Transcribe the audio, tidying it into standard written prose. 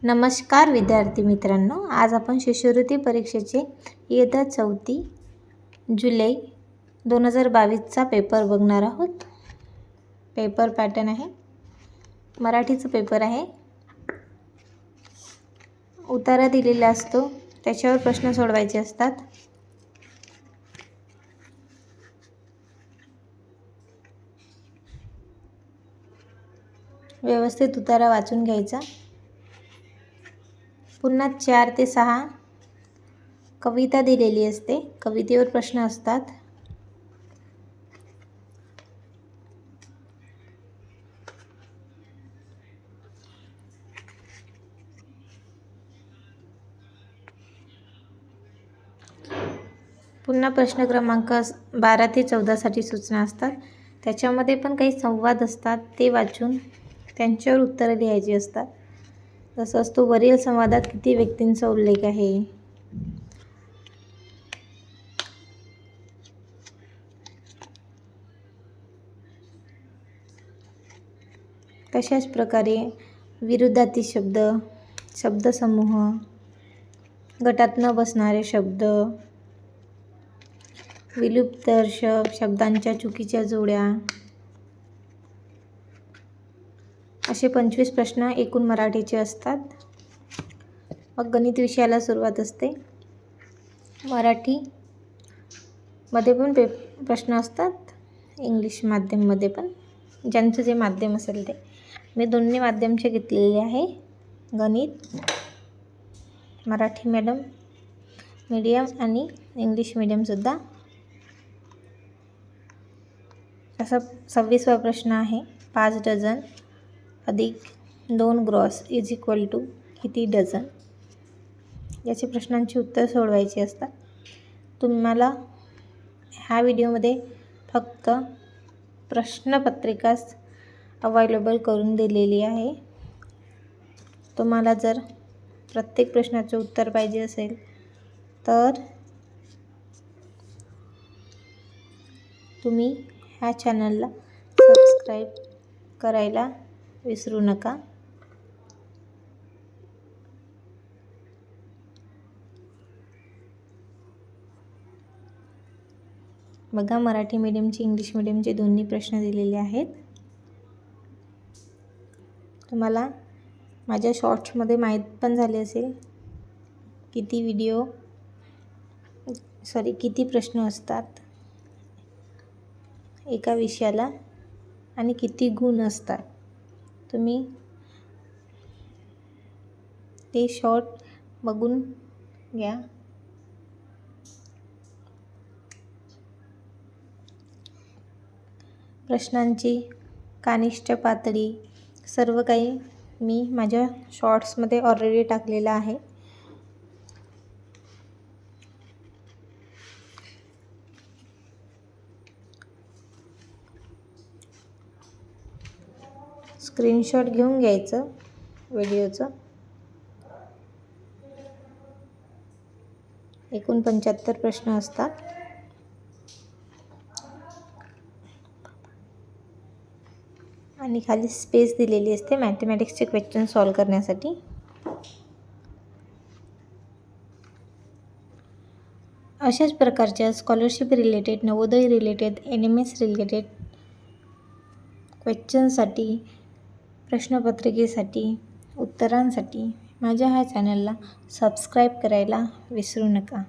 नमस्कार विद्यार्थी मित्रांनो, आज आपण शिष्यवृत्ती परीक्षेचे इयत्ता 4 जुलै 2022चा पेपर बघणार आहोत। पेपर पॅटर्न आहे, मराठीचा पेपर आहे। उत्तर दिलेला असतो, त्याच्यावर प्रश्न सोडवायचे असतात। व्यवस्थित उत्तर वाचून घ्यायचा। पुन्हा 4 ते 6 कविता दिलेली असते, कवितेवर प्रश्न असतात। पुन्हा प्रश्न क्रमांक 12 ते 14 साठी सूचना असतात। त्याच्यामध्ये पण काही संवाद असतात, ते वाचून त्यांच्यावर उत्तरे लिहायची असतात। जसं असतो, वरील संवादात किती व्यक्तींचा उल्लेख आहे। तशाच प्रकारे विरुद्धार्थी शब्द, शब्दसमूह, गटात न बसणारे शब्द, विलुप्तदर्शक शब्दांच्या चुकीच्या जोड्या, असे 25 प्रश्न एकूण मराठीचे असतात। मग गणित विषयाला सुरुवात असते। मराठीमध्ये पण प्रश्न असतात, इंग्लिश माध्यममध्ये पण, ज्यांचं जे माध्यम असेल ते। मी दोन्ही माध्यमचे घेतलेले आहे, गणित मराठी मीडियम आणि इंग्लिश मीडियमसुद्धा। असा 26वा प्रश्न आहे, 5 डझन अधिक 2 ग्रॉस इज इक्वल टू किती डझन। याचे प्रश्नांची उत्तर सोडवायची असतात। तुम्हाला ह्या व्हिडिओमध्ये फक्त प्रश्नपत्रिकाच अवेलेबल करून दिलेली आहे। तुम्हाला जर प्रत्येक प्रश्नाचे उत्तर पाहिजे असेल तर तुम्ही ह्या चॅनलला सबस्क्राईब करायला विसरू नका। बघा, मराठी मीडियमचे, इंग्लिश मीडियमचे दोन्ही प्रश्न दिलेले आहेत। तुम्हाला माझ्या शॉर्ट्समध्ये माहीत पण झाले असेल किती प्रश्न असतात एका विषयाला आणि किती गुण असतात। तुम्ही ते शॉर्ट बघून घ्या। प्रश्नांची कानिष्ठ पातळी सर्व काही मी माझ्या शॉर्ट्समध्ये ऑलरेडी टाकलेलं आहे। स्क्रीनशॉट घेऊन घ्यायचं व्हिडिओचं। एकूण 75 प्रश्न असतात। आणि खाली स्पेस दिलेली असते मॅथमॅटिक्सचे क्वेश्चन सॉल्व करण्यासाठी। अशाच प्रकारच्या scholarship related, Navodaya related, NMS related क्वेश्चनसाठी, प्रश्नपत्रिकेसाठी, उत्तरांसाठी माझ्या ह्या चॅनलला सबस्क्राईब करायला विसरू नका।